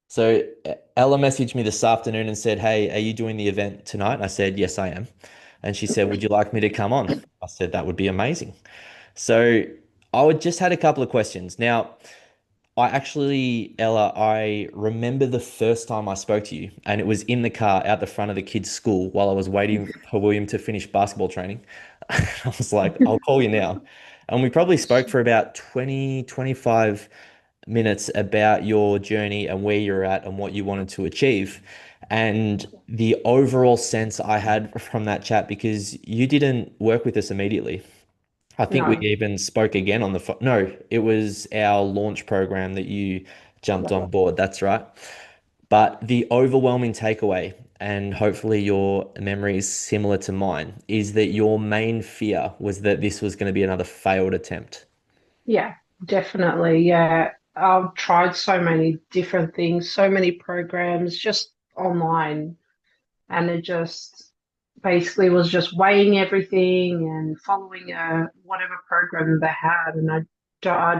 So Ella messaged me this afternoon and said, "Hey, are you doing the event tonight?" I said, "Yes, I am." And she said, "Would you like me to come on?" I said, "That would be amazing." So I would just had a couple of questions. Now, Ella, I remember the first time I spoke to you, and it was in the car out the front of the kids' school while I was waiting for William to finish basketball training. I was like, "I'll call you now." And we probably spoke for about 20, 25 minutes about your journey and where you're at and what you wanted to achieve. And the overall sense I had from that chat, because you didn't work with us immediately. I think we No. even spoke again on the phone. No, it was our launch program that you jumped Yeah. on board. That's right. But the overwhelming takeaway, and hopefully your memory is similar to mine, is that your main fear was that this was going to be another failed attempt. Yeah, definitely. Yeah. I've tried so many different things, so many programs just online, and it just basically was just weighing everything and following whatever program they had. And I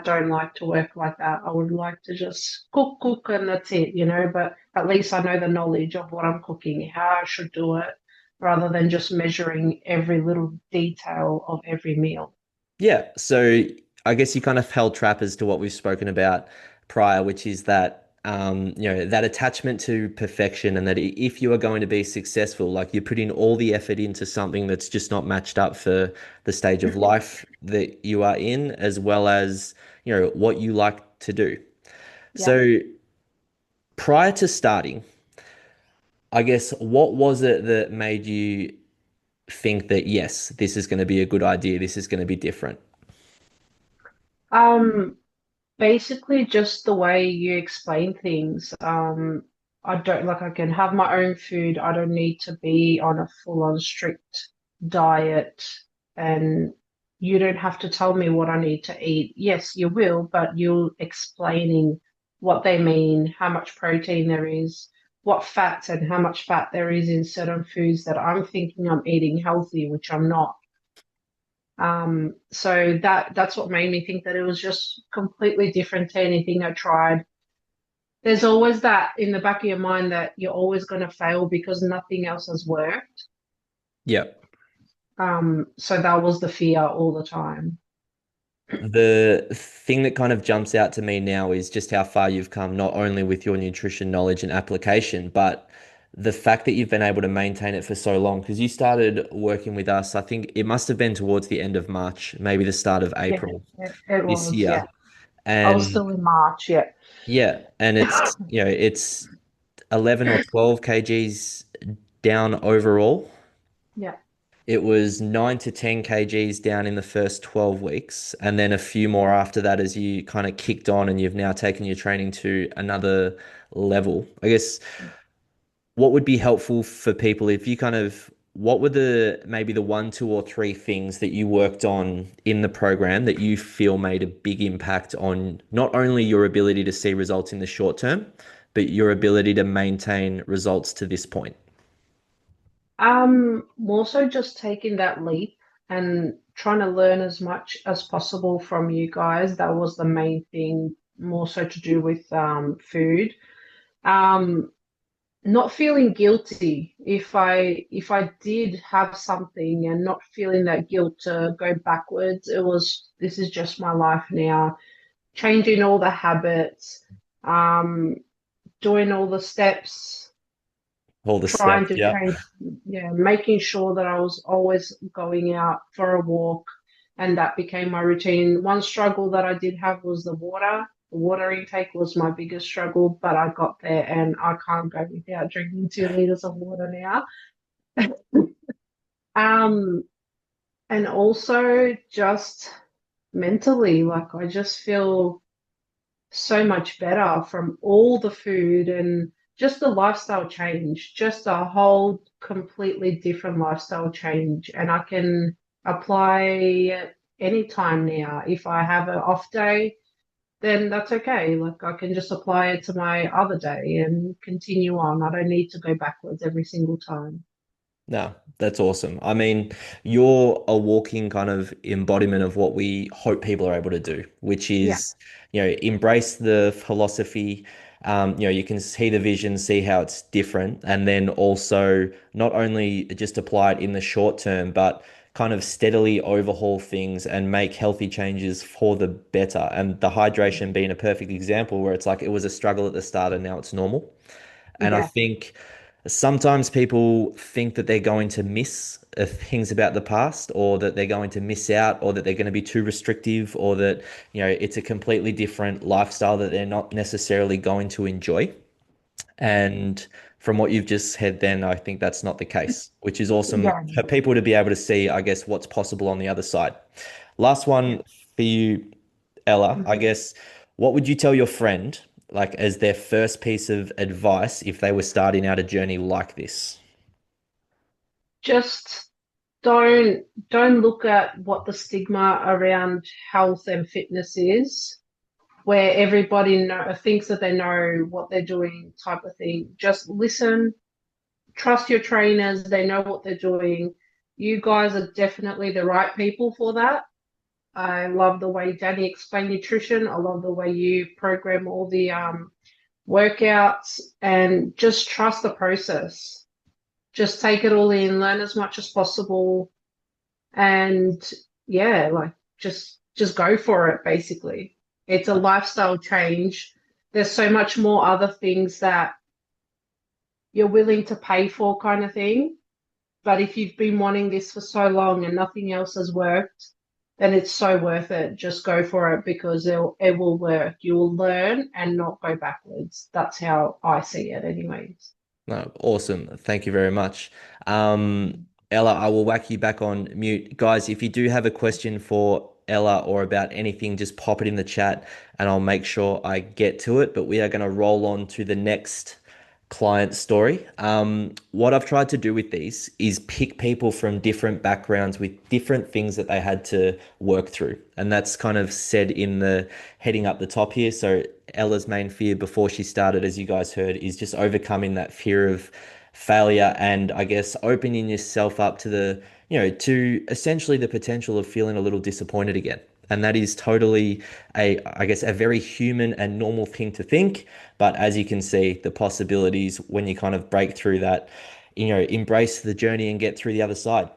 don't like to work like that. I would like to just cook, and that's it. But at least I know the knowledge of what I'm cooking, how I should do it, rather than just measuring every little detail of every meal. Yeah, so I guess you kind of held trap as to what we've spoken about prior, which is that that attachment to perfection, and that if you are going to be successful, like you put in all the effort into something that's just not matched up for the stage of life that you are in, as well as, what you like to do. Yeah. So prior to starting, I guess what was it that made you think that yes, this is going to be a good idea, this is going to be different? Um, Basically just the way you explain things. I don't like I can have my own food. I don't need to be on a full-on strict diet, and you don't have to tell me what I need to eat. Yes, you will, but you're explaining what they mean, how much protein there is, what fats and how much fat there is in certain foods that I'm thinking I'm eating healthy, which I'm not. So that's what made me think that it was just completely different to anything I tried. There's always that in the back of your mind that you're always going to fail because nothing else has worked. Yeah. So that was the fear all the time. The thing that kind of jumps out to me now is just how far you've come, not only with your nutrition knowledge and application, but the fact that you've been able to maintain it for so long. Because you started working with us, I think it must have been towards the end of March, maybe the start of Yeah, April it this was. year. Yeah, I was And still in March. Yeah, yeah, and it's 11 or 12 kgs down overall. yeah, It was 9 to 10 kgs down in the first 12 weeks, and then a few more after that as you kind of kicked on and you've now taken your training to another level. I guess what would be helpful for people if you kind of what were the maybe the one, two, or three things that you worked on in the program that you feel made a big impact on not only your ability to see results in the short term, but your ability to maintain results to this point? More so just taking that leap and trying to learn as much as possible from you guys. That was the main thing, more so to do with food. Um, Not feeling guilty if I did have something, and not feeling that guilt to go backwards. It was, this is just my life now. Changing all the habits, um, doing all the steps, All the trying steps, to yeah. change, yeah, making sure that I was always going out for a walk, and that became my routine. One struggle that I did have was the water. The water intake was my biggest struggle, but I got there, and I can't go without drinking 2 liters of water now. Um, and also just mentally, like I just feel so much better from all the food and just the lifestyle change, just a whole completely different lifestyle change. And I can apply it anytime now. If I have an off day, then that's okay. Like I can just apply it to my other day and continue on. I don't need to go backwards every single time. No, that's awesome. I mean, you're a walking kind of embodiment of what we hope people are able to do, which Yeah. is, embrace the philosophy, You can see the vision, see how it's different, and then also not only just apply it in the short term, but kind of steadily overhaul things and make healthy changes for the better. And the hydration being a perfect example where it's like it was a struggle at the start and now it's normal. And I Yeah, think sometimes people think that they're going to miss things about the past, or that they're going to miss out, or that they're going to be too restrictive, or that, it's a completely different lifestyle that they're not necessarily going to enjoy. And from what you've just said, then I think that's not the case, which is awesome yeah, for people to be able to see, I guess, what's possible on the other side. Last yeah. one for you, Ella, I guess, what would you tell your friend, like, as their first piece of advice if they were starting out a journey like this? Just don't look at what the stigma around health and fitness is, where everybody thinks that they know what they're doing, type of thing. Just listen, trust your trainers, they know what they're doing. You guys are definitely the right people for that. I love the way Danny explained nutrition. I love the way you program all the workouts, and just trust the process. Just take it all in, learn as much as possible, and yeah, like just go for it basically. It's a lifestyle change. There's so much more other things that you're willing to pay for, kind of thing. But if you've been wanting this for so long and nothing else has worked, then it's so worth it. Just go for it because it will work. You will learn and not go backwards. That's how I see it, anyways. No, awesome. Thank you very much. Ella, I will whack you back on mute. Guys, if you do have a question for Ella or about anything, just pop it in the chat and I'll make sure I get to it. But we are going to roll on to the next client story. What I've tried to do with these is pick people from different backgrounds with different things that they had to work through. And that's kind of said in the heading up the top here. So Ella's main fear before she started, as you guys heard, is just overcoming that fear of failure and I guess opening yourself up to to essentially the potential of feeling a little disappointed again. And that is totally I guess, a very human and normal thing to think. But as you can see, the possibilities when you kind of break through that, embrace the journey and get through the other side.